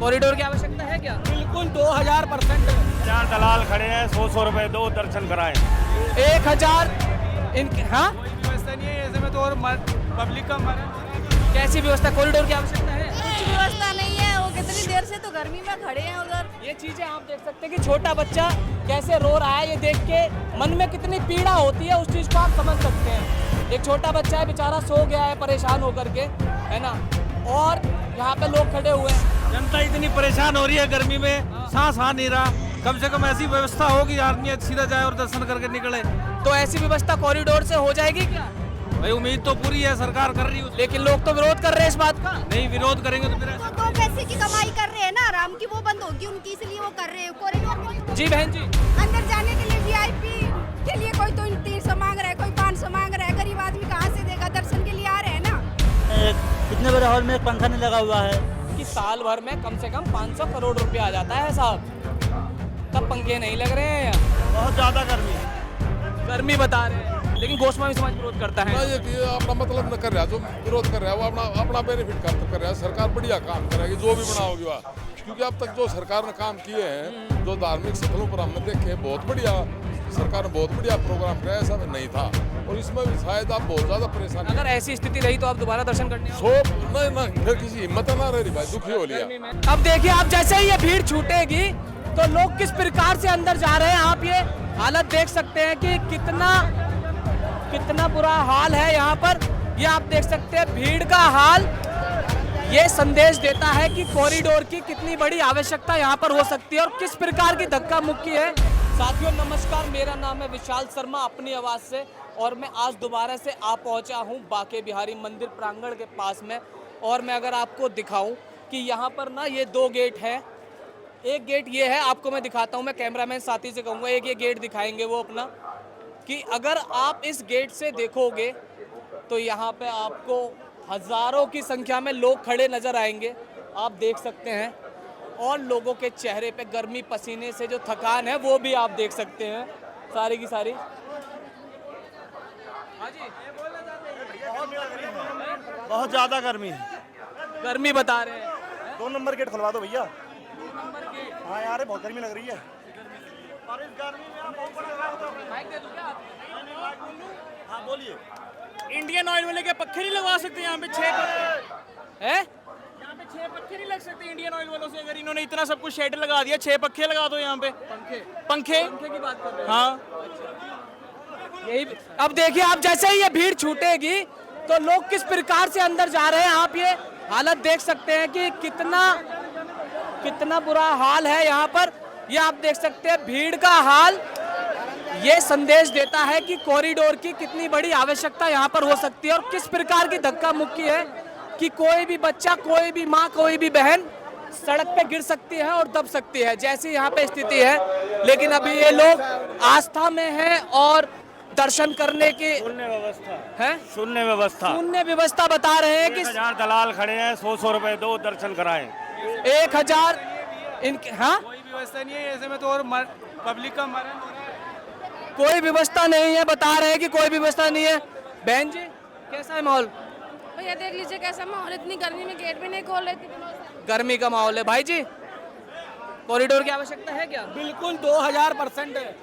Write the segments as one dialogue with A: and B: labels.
A: Corridor की आवश्यकता है क्या?
B: बिल्कुल 2000%।
C: 4 दलाल खड़े हैं, 100 रुपए दो दर्शन कराएं।
A: 1000 इनके, हाँ
B: व्यवस्था नहीं है ऐसे में तो, और पब्लिक का
A: कैसी व्यवस्था? कॉरिडोर की आवश्यकता है?
D: कुछ व्यवस्था नहीं है, वो कितनी देर से तो गर्मी में खड़े हैं उधर।
A: ये चीजें आप देख सकते हैं कि छोटा बच्चा कैसे रो रहा है, ये देख के मन में कितनी पीड़ा होती है, उस चीज को आप समझ सकते हैं। एक छोटा बच्चा है, बेचारा सो गया है परेशान होकर के, है ना, और यहाँ पे लोग खड़े हुए हैं।
B: जनता इतनी परेशान हो रही है गर्मी में, सांस आ नहीं रहा। कम से कम ऐसी व्यवस्था होगी आदमी सीधा जाए और दर्शन करके निकले।
A: तो ऐसी व्यवस्था कॉरिडोर से हो जाएगी क्या?
B: भाई उम्मीद तो पूरी है, सरकार कर रही है,
A: लेकिन लोग तो विरोध कर रहे हैं इस बात का।
B: नहीं विरोध करेंगे तो फिर
D: तो 2 पैसे की कमाई कर रहे हैं ना, आराम की वो बंद होगी उनकी, इसलिए वो कर रहे हैं। कॉरिडोर में
A: जी बहन जी,
D: अंदर जाने के लिए वीआईपी के लिए कोई तो 300 मांग रहा है, कोई 500 मांग रहा है। गरीब आदमी कहाँ से देगा? दर्शन के लिए आ रहे हैं ना।
E: कितने बड़े हॉल में एक पंखा नहीं लगा हुआ है
A: कि साल भर में कम से कम 500 करोड़ रुपया आ जाता है साहब, तब पंखे नहीं लग रहे हैं यहाँ।
C: बहुत ज्यादा गर्मी है।
A: गर्मी बता रहे हैं, लेकिन गोस्वामी समाज विरोध करता है।
F: ये अपना मतलब न कर रहा है, जो विरोध कर रहा है वो अपना बेनिफिट कर रहा है। सरकार बढ़िया काम करेगी जो भी बनाओगी वह, क्योंकि अब तक जो सरकार ने काम किए हैं, जो धार्मिक स्थलों पर हमने देखे, बहुत बढ़िया सरकार ने बहुत बढ़िया प्रोग्राम किया, ऐसा नहीं था। और इसमें भी शायद आप बहुत ज्यादा परेशान
A: अगर ऐसी स्थिति रही तो आप दोबारा दर्शन करने आओगे?
F: नहीं किसी हिम्मत ना रही भाई, दुखी हो लिया।
A: अब देखिए, आप जैसे ही ये भीड़ छूटेगी तो लोग किस प्रकार से अंदर जा रहे हैं। आप ये हालत देख सकते हैं कि कितना बुरा हाल है यहाँ पर। ये आप देख सकते हैं भीड़ का हाल, ये संदेश देता है कि कॉरिडोर की कितनी बड़ी आवश्यकता यहाँ पर हो सकती है और किस प्रकार की धक्का मुक्की है। साथियों नमस्कार, मेरा नाम है विशाल शर्मा अपनी आवाज़ से, और मैं आज दोबारा से आ पहुँचा हूँ बांके बिहारी मंदिर प्रांगण के पास में। और मैं अगर आपको दिखाऊं कि यहाँ पर ना ये 2 गेट हैं। एक गेट ये है, आपको मैं दिखाता हूँ, मैं कैमरामैन साथी से कहूँगा एक ये गेट दिखाएंगे वो अपना, कि अगर आप इस गेट से देखोगे तो यहाँ पे आपको हज़ारों की संख्या में लोग खड़े नज़र आएंगे, आप देख सकते हैं। और लोगों के चेहरे पे गर्मी पसीने से जो थकान है वो भी आप देख सकते हैं, सारी की सारी। हाँ जी,
C: बहुत ज्यादा गर्मी है।
A: गर्मी बता रहे हैं।
C: 2 नंबर गेट खुलवा दो भैया। हाँ यार बहुत गर्मी लग रही है। और इस गर्मी में आप बहुत बड़ा
A: माइक दे दूं क्या?
C: हाँ बोलिए।
B: इंडियन ऑयल वाले के पक्के नहीं लगवा सकते यहाँ पे? 6
A: है
B: यहाँ पे 6 पक्के नहीं लग सकते इंडियन ऑयल वालों से? अगर इन्होंने इतना सब कुछ शेड लगा दिया, 6 पक्के लगा दो यहाँ पे। पंखे
A: की बात कर रहे हैं।
B: हाँ।
A: यही अब देखिए, आप जैसे ही ये भीड़ छूटेगी तो लोग किस प्रकार से अंदर जा रहे हैं। आप ये हालत देख सकते हैं कि कितना बुरा हाल है यहाँ पर। ये आप देख सकते हैं भीड़ का हाल, ये संदेश देता है कि कॉरिडोर की कितनी बड़ी आवश्यकता यहाँ पर हो सकती है और किस प्रकार की धक्का मुक्की है कि कोई भी बच्चा, कोई भी माँ, कोई भी बहन सड़क पे गिर सकती है और दब सकती है, जैसी यहाँ पे स्थिति है। लेकिन अभी ये लोग आस्था में हैं और दर्शन करने की
C: शून्य व्यवस्था
A: बता रहे हैं कि
C: 1000 दलाल खड़े हैं, 100 रुपए दो दर्शन कराएं।
A: 1000 इनके, हाँ
B: कोई व्यवस्था नहीं है ऐसे में तो, और पब्लिक का मरण हो रहा है।
A: कोई व्यवस्था नहीं है, बता रहे हैं कि कोई भी व्यवस्था नहीं है। बहन जी, कैसा है माहौल?
D: भैया देख लीजिए कैसा माहौल, इतनी गर्मी में गेट भी नहीं खोल रहे थे।
A: गर्मी का माहौल है। भाई जी, कॉरिडोर की आवश्यकता है क्या?
B: बिल्कुल 2000% है।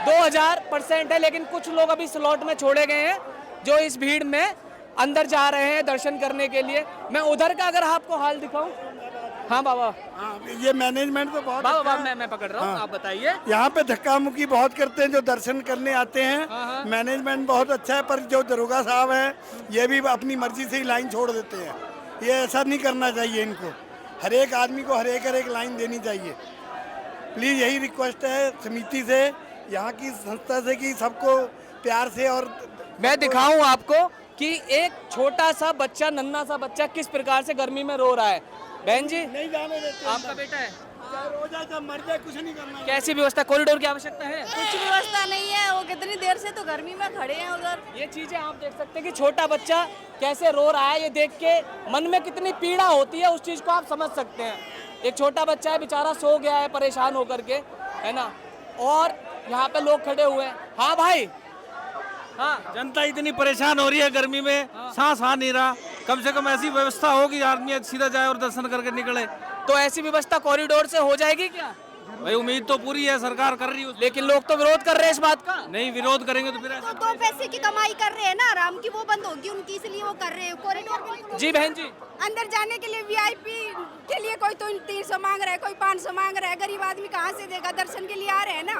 A: 2000% है, लेकिन कुछ लोग अभी स्लॉट में छोड़े गए हैं जो इस भीड़ में अंदर जा रहे हैं दर्शन करने के लिए। मैं उधर का अगर आपको हाल दिखाऊं। हाँ बाबा,
E: ये मैनेजमेंट तो बहुत
A: बाबा मैं पकड़ रहा हूँ, आप बताइए।
E: यहाँ पे धक्का मुक्की बहुत करते हैं जो दर्शन करने आते हैं। मैनेजमेंट बहुत अच्छा है, पर जो दरोगा साहब हैं ये भी अपनी मर्जी से ही लाइन छोड़ देते हैं। ये ऐसा नहीं करना चाहिए इनको, हर एक आदमी को हर एक लाइन देनी चाहिए। प्लीज़ यही रिक्वेस्ट है समिति से, यहाँ की संस्था से, कि सबको प्यार से। और
A: मैं दिखाऊं आपको कि एक छोटा सा बच्चा, नन्हा सा बच्चा किस प्रकार से गर्मी में रो रहा है। बहन जी,
E: नहीं जाने देते,
A: आपका बेटा है,
E: रोजा जब मर जाए कुछ नहीं करना।
A: कैसी व्यवस्था? कॉरिडोर की आवश्यकता है?
D: कुछ व्यवस्था नहीं है, वो कितनी देर से तो गर्मी में खड़े हैं उधर।
A: ये चीजें आप देख सकते हैं कि छोटा बच्चा कैसे रो रहा है, ये देख के मन में कितनी पीड़ा होती है, उस चीज को आप समझ सकते हैं। एक छोटा बच्चा है, बेचारा सो गया है परेशान होकर के, है ना, और यहाँ पे लोग खड़े हुए हैं। हाँ भाई, हाँ
B: जनता इतनी परेशान हो रही है गर्मी में, सांस आ नहीं रहा। कम से कम ऐसी व्यवस्था होगी आदमी सीधा जाए और दर्शन करके निकले।
A: तो ऐसी व्यवस्था कॉरिडोर से हो जाएगी क्या?
B: भाई उम्मीद तो पूरी है, सरकार कर रही है
A: लेकिन लोग तो विरोध कर रहे हैं इस बात का।
B: नहीं, विरोध करेंगे तो फिर
D: तो दो पैसे की कमाई कर रहे हैं ना, आराम की वो बंद होगी उनकी, इसलिए वो कर रहे हैं कॉरिडोर बिल्कुल।
A: जी बहन जी,
D: अंदर जाने के लिए वीआईपी के लिए कोई तो 300 मांग रहा है, कोई 500 मांग रहा है। गरीब आदमी कहाँ से देगा? दर्शन के लिए आ रहे हैं ना,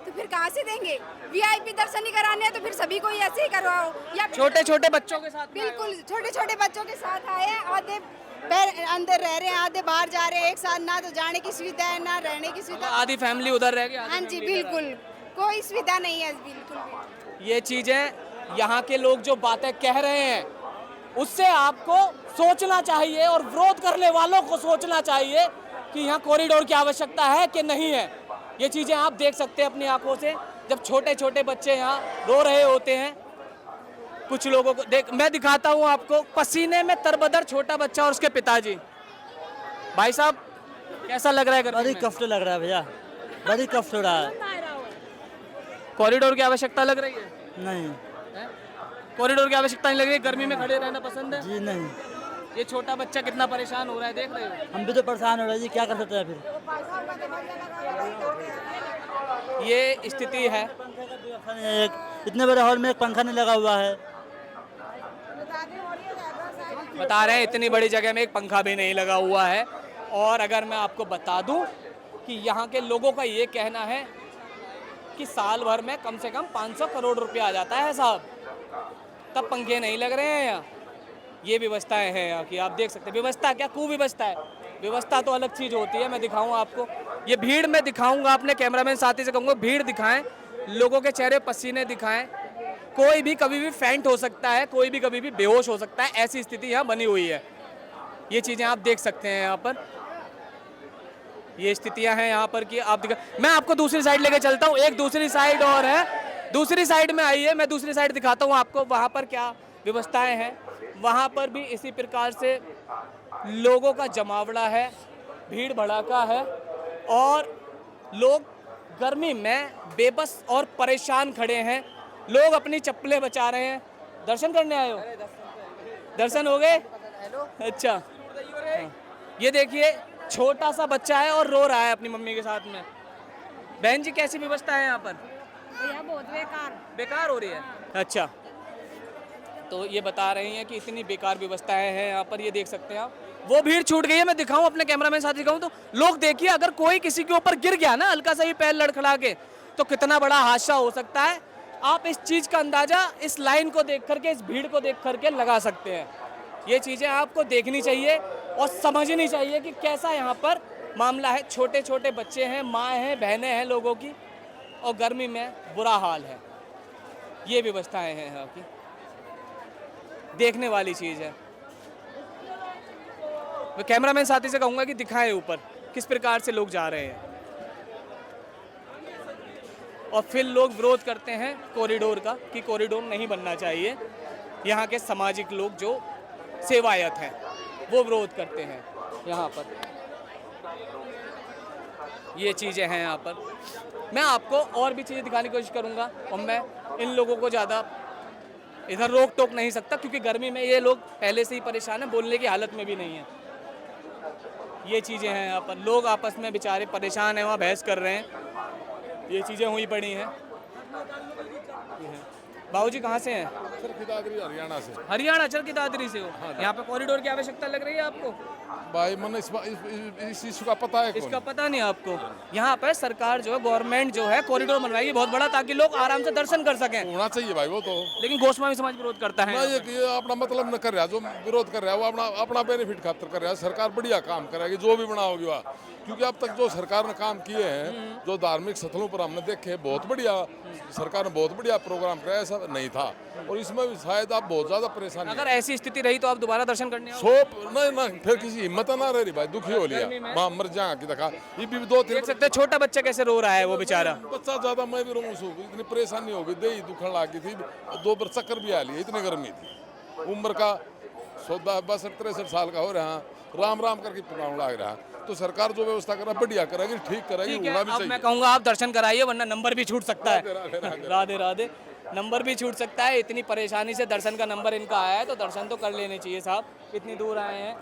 D: तो फिर कहाँ से देंगे? वीआईपी दर्शन ही कराने हैं तो फिर सभी को ही ऐसे ही करवाओ। या
A: छोटे छोटे बच्चों के साथ में आए हो।
D: बिल्कुल छोटे छोटे बच्चों के साथ आए हैं, आधे अंदर रह रहे हैं, आधे बाहर जा रहे हैं एक साथ। ना तो जाने की सुविधा है ना रहने की सुविधा।
A: आधी फैमिली उधर रह गई, आधी
D: हाँ जी
A: फैमिली इधर
D: बिल्कुल, कोई सुविधा नहीं है बिल्कुल भी।
A: ये चीजें यहाँ के लोग जो बातें कह रहे हैं उससे आपको सोचना चाहिए और विरोध करने वालों को सोचना चाहिए कि यहाँ कॉरिडोर की आवश्यकता है कि नहीं है। ये चीजें आप देख सकते हैं अपनी आंखों से, जब छोटे छोटे बच्चे यहाँ रो रहे होते हैं। कुछ लोगों को देख, मैं दिखाता हूँ आपको, पसीने में तरबदर छोटा बच्चा और उसके पिताजी। भाई साहब कैसा लग रहा है?
G: बड़ी कष्ट लग रहा है भैया, बड़ी कष्ट हो रहा है।
A: कॉरिडोर की आवश्यकता लग रही है?
G: नहीं
A: हैं? कॉरिडोर की आवश्यकता नहीं लग रही है? गर्मी में खड़े रहना पसंद है?
G: जी नहीं,
A: ये छोटा बच्चा कितना परेशान हो रहा है, देख रहे हो?
G: हम भी तो परेशान हो रहे हैं जी, क्या कर सकते हैं फिर।
A: ये स्थिति है।
G: व्यवस्था नहीं है, इतने बड़े हॉल में एक पंखा नहीं लगा हुआ है।
A: बता रहे हैं इतनी बड़ी जगह में एक पंखा भी नहीं लगा हुआ है। और अगर मैं आपको बता दूं कि यहाँ के लोगों का ये कहना है कि साल भर में कम से कम 500 करोड़ रुपया आ जाता है साहब, तब पंखे नहीं लग रहे हैं यहाँ। ये व्यवस्थाएं हैं यहाँ की, आप देख सकते हैं। व्यवस्था क्या, कुव्यवस्था है। व्यवस्था तो अलग चीज़ होती है। मैं दिखाऊँ आपको, ये भीड़ में दिखाऊँगा, अपने कैमरामैन साथी से कहूँगा भीड़ दिखाएँ, लोगों के चेहरे पसीने दिखाएँ। कोई भी कभी भी फेंट हो सकता है, कोई भी कभी भी बेहोश हो सकता है, ऐसी स्थिति यहाँ बनी हुई है। ये चीज़ें आप देख सकते हैं यहाँ पर, ये स्थितियाँ हैं यहाँ पर कि आप दिखा। मैं आपको दूसरी साइड लेके चलता हूँ, एक दूसरी साइड और है, दूसरी साइड में आइए, मैं दूसरी साइड दिखाता हूँ आपको वहाँ पर क्या व्यवस्थाएं हैं। वहाँ पर भी इसी प्रकार से लोगों का जमावड़ा है, भीड़ भड़ाका है और लोग गर्मी में बेबस और परेशान खड़े हैं। लोग अपनी चप्पलें बचा रहे हैं। दर्शन करने आए हो? दर्शन हो गए? अच्छा, ये देखिए छोटा सा बच्चा है और रो रहा है अपनी मम्मी के साथ में। बहन जी कैसी व्यवस्था है यहाँ पर?
D: भैया बहुत
A: बेकार हो रही है। अच्छा, तो ये बता रही हैं कि इतनी बेकार व्यवस्थाएं हैं यहाँ पर, ये देख सकते हैं आप। वो भीड़ छूट गई है। मैं दिखाऊं अपने कैमरामैन साथ दिखाऊं तो लोग देखिए, अगर कोई किसी के ऊपर गिर गया ना हल्का सा ही पैर लड़खड़ा के, तो कितना बड़ा हादसा हो सकता है। आप इस चीज़ का अंदाज़ा इस लाइन को देख करके, इस भीड़ को देख करके लगा सकते हैं। ये चीज़ें आपको देखनी चाहिए और समझनी चाहिए कि कैसा यहाँ पर मामला है। छोटे छोटे बच्चे हैं, माँ हैं, बहनें हैं लोगों की, और गर्मी में बुरा हाल है। ये व्यवस्थाएं हैं यहाँ की, देखने वाली चीज़ है। मैं कैमरामैन साथी से कहूँगा कि दिखाएं ऊपर किस प्रकार से लोग जा रहे हैं। और फिर लोग विरोध करते हैं कॉरिडोर का कि कॉरिडोर नहीं बनना चाहिए। यहाँ के सामाजिक लोग जो सेवायत हैं वो विरोध करते हैं यहाँ पर। ये चीज़ें हैं यहाँ पर। मैं आपको और भी चीज़ें दिखाने की कोशिश करूँगा और मैं इन लोगों को ज़्यादा इधर रोक टोक नहीं सकता क्योंकि गर्मी में ये लोग पहले से ही परेशान हैं, बोलने की हालत में भी नहीं है। ये चीज़ें हैं यहाँ पर, लोग आपस में बेचारे परेशान हैं, वहाँ बहस कर रहे हैं। ये चीज़ें हुई पड़ी हैं। बाबूजी कहाँ से हैं?
F: चरखी दादरी हरियाणा से।
A: हरियाणा चरखी दादरी से हो? यहाँ पे कॉरिडोर की आवश्यकता लग रही है आपको?
F: भाई मन इस इशू का पता है?
A: इसका पता नहीं आपको? यहाँ पे सरकार जो है, गवर्नमेंट जो है कॉरिडोर बनवाएगी बहुत बड़ा, ताकि लोग आराम से दर्शन कर सकें।
F: होना चाहिए भाई वो तो।
A: लेकिन गोस्वामी समाज विरोध करता है।
F: ये अपना मतलब न कर रहा, जो विरोध कर रहा है वो अपना बेनिफिट खातिर कर रहा है। सरकार बढ़िया काम करेगी जो भी बनाओगी वह, क्योंकि अब तक जो सरकार ने काम किए हैं, जो धार्मिक स्थलों पर हमने देखे, बहुत बढ़िया सरकार ने बहुत बढ़िया प्रोग्राम कराया, ऐसा नहीं था। और इसमें भी शायद आप बहुत ज्यादा परेशान।
A: अगर ऐसी स्थिति रही तो आप दोबारा दर्शन करने आओगे?
F: सोप नहीं फिर किसी हिम्मत ना रही भाई, दुखी हो लिया वहाँ मर जा की देखा। ये भी 2-3
A: देख सकते हैं छोटा बच्चा कैसे रो रहा है, वो बेचारा
F: बच्चा ज्यादा। मैं भी रहूँ, इतनी परेशानी हो गई, दे दुखन लगी थी, 2 बार चक्कर भी आ लिया, इतनी गर्मी थी। उम्र का 62-63 साल का हो रहा, राम राम करके पुराना लग रहा। तो सरकार जो व्यवस्था कर रहा बढ़िया करेगी, ठीक करेगी, होना भी चाहिए।
A: मैं कहूँगा आप दर्शन कराइए, वरना नंबर भी छूट सकता है। राधे राधे, नंबर भी छूट सकता है। इतनी परेशानी से दर्शन का नंबर इनका आया है, तो दर्शन तो कर लेने चाहिए साहब, इतनी दूर आए हैं।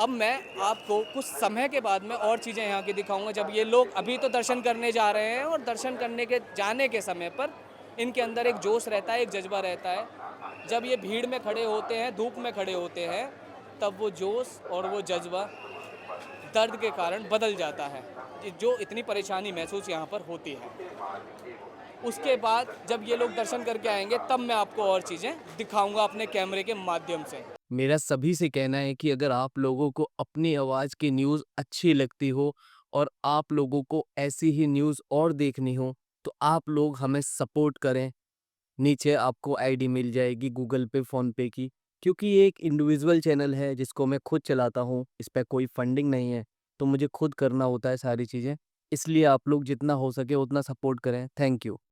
A: अब मैं आपको कुछ समय के बाद में और चीज़ें यहाँ की दिखाऊंगा। जब ये लोग अभी तो दर्शन करने जा रहे हैं और दर्शन करने के जाने के समय पर इनके अंदर एक जोश रहता है, एक जज्बा रहता है। जब ये भीड़ में खड़े होते हैं, धूप में खड़े होते हैं, तब वो जोश और वो जज्बा दर्द के कारण बदल जाता है, जो इतनी परेशानी महसूस यहाँ पर होती है। उसके बाद जब ये लोग दर्शन करके आएंगे तब मैं आपको और चीज़ें दिखाऊंगा अपने कैमरे के माध्यम से।
H: मेरा सभी से कहना है कि अगर आप लोगों को अपनी आवाज़ की न्यूज़ अच्छी लगती हो और आप लोगों को ऐसी ही न्यूज़ और देखनी हो तो आप लोग हमें सपोर्ट करें। नीचे आपको आईडी मिल जाएगी गूगल पे, फ़ोन पे की, क्योंकि ये एक इंडिविजुअल चैनल है जिसको मैं खुद चलाता हूँ। इस पे कोई फंडिंग नहीं है, तो मुझे खुद करना होता है सारी चीज़ें। इसलिए आप लोग जितना हो सके उतना सपोर्ट करें। Thank you.